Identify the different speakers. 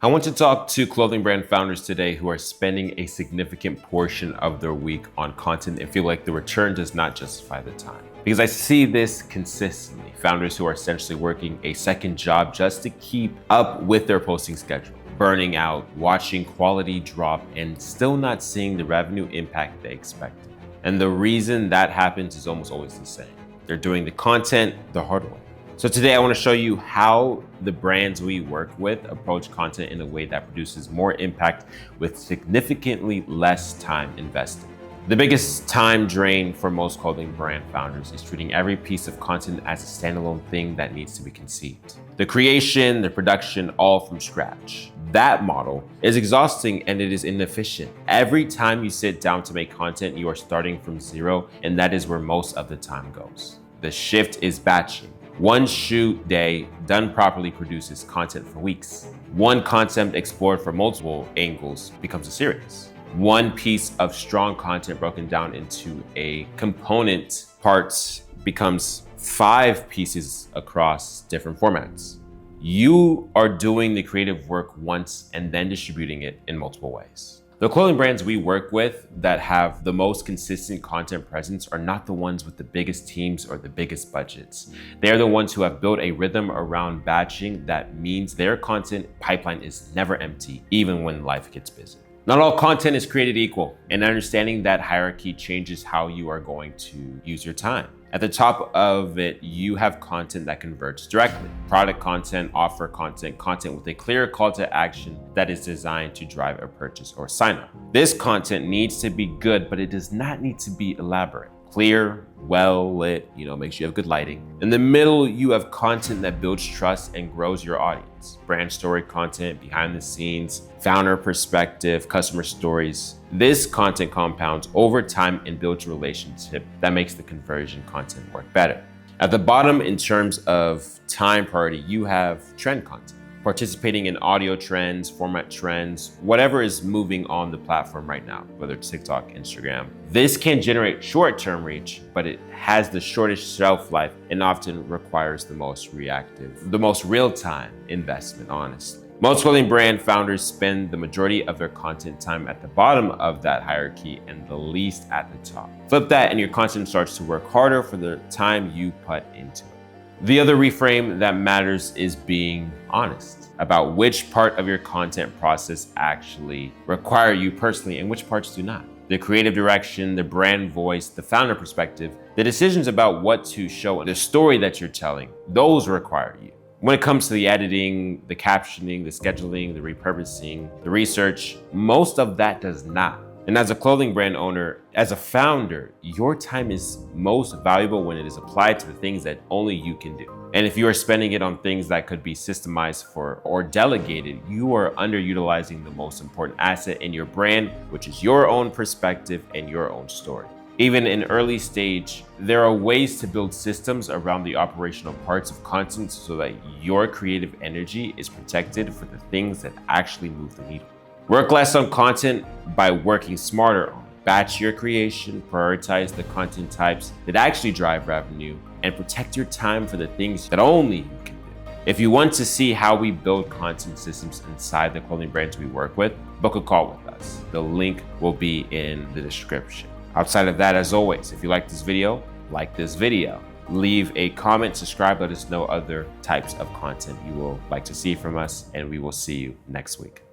Speaker 1: I want to talk to clothing brand founders today who are spending a significant portion of their week on content and feel like the return does not justify the time. Because I see this consistently. Founders who are essentially working a second job just to keep up with their posting schedule, burning out, watching quality drop, and still not seeing the revenue impact they expected. And the reason that happens is almost always the same. They're doing the content the hard way. So today I want to show you how the brands we work with approach content in a way that produces more impact with significantly less time invested. The biggest time drain for most clothing brand founders is treating every piece of content as a standalone thing that needs to be conceived. The creation, the production, all from scratch. That model is exhausting and it is inefficient. Every time you sit down to make content, you are starting from zero, and that is where most of the time goes. The shift is batching. One shoot day done properly produces content for weeks. One concept explored from multiple angles becomes a series. One piece of strong content broken down into a component parts becomes 5 pieces across different formats. You are doing the creative work once and then distributing it in multiple ways. The clothing brands we work with that have the most consistent content presence are not the ones with the biggest teams or the biggest budgets. They are the ones who have built a rhythm around batching that means their content pipeline is never empty, even when life gets busy. Not all content is created equal, and understanding that hierarchy changes how you are going to use your time. At the top of it, you have content that converts directly. Product content, offer content, content with a clear call to action that is designed to drive a purchase or sign up. This content needs to be good, but it does not need to be elaborate. Clear, well lit, make sure you have good lighting. In the middle, you have content that builds trust and grows your audience. Brand story content, behind the scenes, founder perspective, customer stories. This content compounds over time and builds a relationship that makes the conversion content work better. At the bottom, in terms of time priority, you have trend content. Participating in audio trends, format trends, whatever is moving on the platform right now, whether it's TikTok, Instagram. This can generate short-term reach, but it has the shortest shelf life and often requires the most real-time investment, honestly. Most clothing brand founders spend the majority of their content time at the bottom of that hierarchy and the least at the top. Flip that and your content starts to work harder for the time you put into it. The other reframe that matters is being honest about which part of your content process actually require you personally and which parts do not. The creative direction, the brand voice, the founder perspective, the decisions about what to show, the story that you're telling, those require you. When it comes to the editing, the captioning, the scheduling, the repurposing, the research, most of that does not. And as a clothing brand owner, as a founder, your time is most valuable when it is applied to the things that only you can do. And if you are spending it on things that could be systemized for or delegated, you are underutilizing the most important asset in your brand, which is your own perspective and your own story. Even in early stage, there are ways to build systems around the operational parts of content so that your creative energy is protected for the things that actually move the needle. Work less on content by working smarter on it. Batch your creation, prioritize the content types that actually drive revenue, and protect your time for the things that only you can do. If you want to see how we build content systems inside the clothing brands we work with, book a call with us. The link will be in the description. Outside of that, as always, if you like this video, leave a comment, subscribe, let us know other types of content you will like to see from us, and we will see you next week.